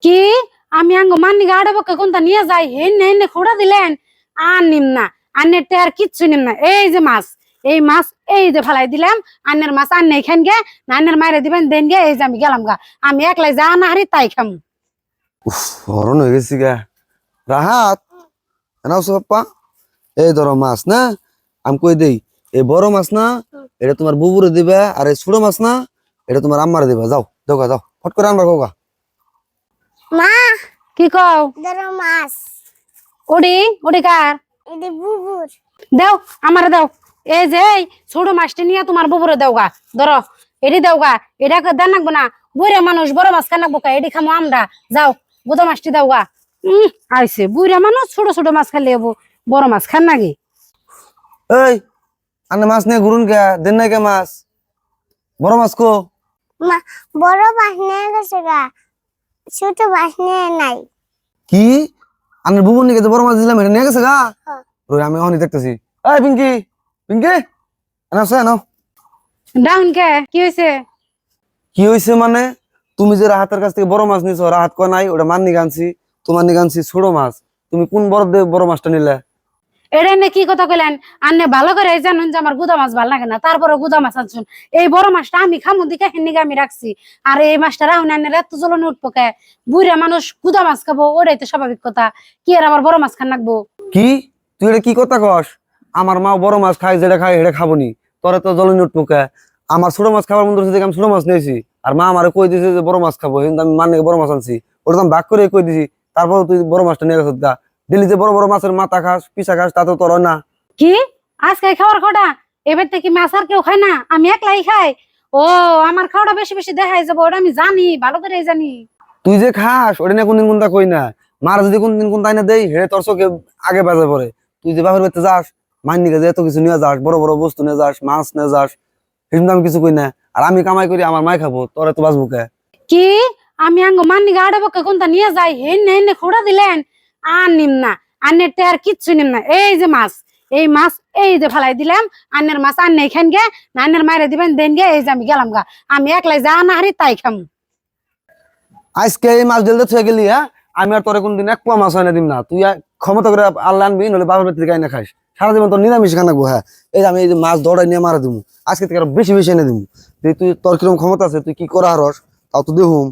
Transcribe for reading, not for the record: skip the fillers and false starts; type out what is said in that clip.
কি আমি আঙ্গ মান্নি গাড়ে বকে কোনটা নিয়ে যাই হেনে হেনে খোড়া দিলেন আর নিম না আন্নের টের কিচ্ছু নিম না। এই যে মাছ, এই মাছ এই যে ফেলাই দিলাম, আন্নের মাছ আন্নে খান গে না আন্নের মাইরে দিবেন দেন গে। এই যে আমি গেলাম গা, আমি একলাই যা না হারি তাই খাম। উফ, হরণ হয়ে গেছি গা। রাহাত এনাও পাপ্পা, এই ধরো মাছ না, আমি কই দেই এই বড় মাছ না এটা তোমার বুবুরে দিবে, আর এই ছোট মাছ না এটা তোমার আম্মারে দিবা। যাও দেওগা, যাও ফট করে আনবা কোগা। মা কি কও? ধরো মাছ। ওডি ওডি কার এটা বুবুর। দাও আমার দাও। এই যে এই ছোট মাছটি নিয়ে তোমার বুবুরে দাও গা। ধরো এটি দাও গা, এটাকে দেন নাকবো না, বুড়া মানুষ বড় মাছ খান নাকবো কা, এটি খামো আমরা। যাও বুধ মাছটি দাও গা। আইসে বুড়া মানুষ ছোট ছোট মাছ খালি হবো, বড় মাছ খান নাকি? এই আনে মাছ নিয়ে ঘুরুন কে, দেন নাই কে মাছ? বড় মাছ কো? মা বড় মাছ নিয়ে গেছে গা, ছোট মাছ নিয়ে নাই। কি আনের বুবুর নিকে যে বড় মাছ দিলাম এটা নিয়ে গেছে গা? হ্যাঁ। ওই আমি অহনি দেখতেছি। এই পিঙ্কি, পিঙ্কি এনাও সে এনাও। ডাউন কে কি হয়েছে? কি হয়েছে মানে? তুমি যে রাহাতের কাছ থেকে বড় মাছ নিছো, রাহাত কয় নাই ওটা মান্নি গানছি, তোমার নি গানছি ছোট মাছ। তুমি কোন বড় মাছটা নিলে? এটা এনে কি কথা কইলেন? আন্নে ভালো করে জানুন যে আমার গুদা মাছ ভালো লাগে না, তারপরে গুদা মাছ আনছুন। এই বড় মাছটা আমি খামু দিকে হেনিকে আমি রাখছি, আর এই মাছটা রাহুন আন্নের এত জ্বলনে উঠবো কে? বুড়া মানুষ গুদা মাছ খাবো, ওটাই তো স্বাভাবিক কথা। কি আর আবার বড় মাছ খান রাখবো? কি তুই এটা কি কথা কস? আমার মা বড় মাছ খায়, যেটা খায় এটা খাবো নি, তোরা তো জ্বলনি উঠবো কে? আমার ছোট মাছ খাবার মন্দির থেকে আমি ছোট মাছ নিয়েছি, আর মা আমারে কই দিয়েছে যে বড় মাছ খাবো, কিন্তু আমি মানে বড় মাছ আনছি। ওটা তো আমি ভাগ করে কই দিছি, তারপর তুই বড় মাছটা নিয়ে গেছিস গা। দিল্লি যে বড় বড় মাছের মাথা খাস, পিসা খাস, তা তো তোর হয় না। কি আজকে খাওয়ার খোটা? এবার থেকে মাছ আর কেউ খায় না, আমি একলাই খাই? ও, আমার খাওয়াটা বেশি বেশি দেখাই যাবো, ওটা আমি জানি, ভালো করে জানি। তুই যে খাস ওটা নিয়ে কোনদিন কোনটা কই না। মার যদি কোনদিন কোনটা আইনা দেই হেরে তোর চোখে আগে বাজে পড়ে। তুই যে বাপের বাড়িতে যাস, মাইন নিকে যে এত কিছু নিয়ে যাস, বড় বড় বস্তু নিয়ে যাস, মাছ নিয়ে যাস, কিন্তু আমি কিছু কই না। আর আমি কামাই করি আমার মাই খাবো, তোরা তো বাঁচবো কে? কি আমি আঙ্গ মান্নি গাড়ে বকে কোনটা নিয়ে যাই হেনে হেনে খোড়া দিলেন আর নিম না, আন্নের টের কিচ্ছু নিম না। এই যে মাছ, এই মাছ এই যে ফেলাই দিলাম, আন্নের মাছ আন্নে খান গে না আন্নের মাইরে দিবেন দেন গে। এই যে আমি গেলাম গা, আমি একলাই যা না হারি তাই খাম। আজকে এই মাছ ডেলতে থয়ে গেলি, হ্যাঁ? আমি আর তোরে কোনদিন এক পোয়া মাছ হয় না দিম না। তুই ক্ষমতা করে আল্লাহ আনবি, নলে বাবার বাড়ি থেকে আইনা খাস। সারা জীবন তোর নিরামিষ খানাবো। হ্যাঁ, এই যে আমি এই যে মাছ দৌড়াই নিয়ে মারা দিবো, আজকে থেকে আরো বেশি বেশি এনে দিবো। তুই তোর কিরকম ক্ষমতা আছে, তুই কি করা হারস তাও তো দেখুম।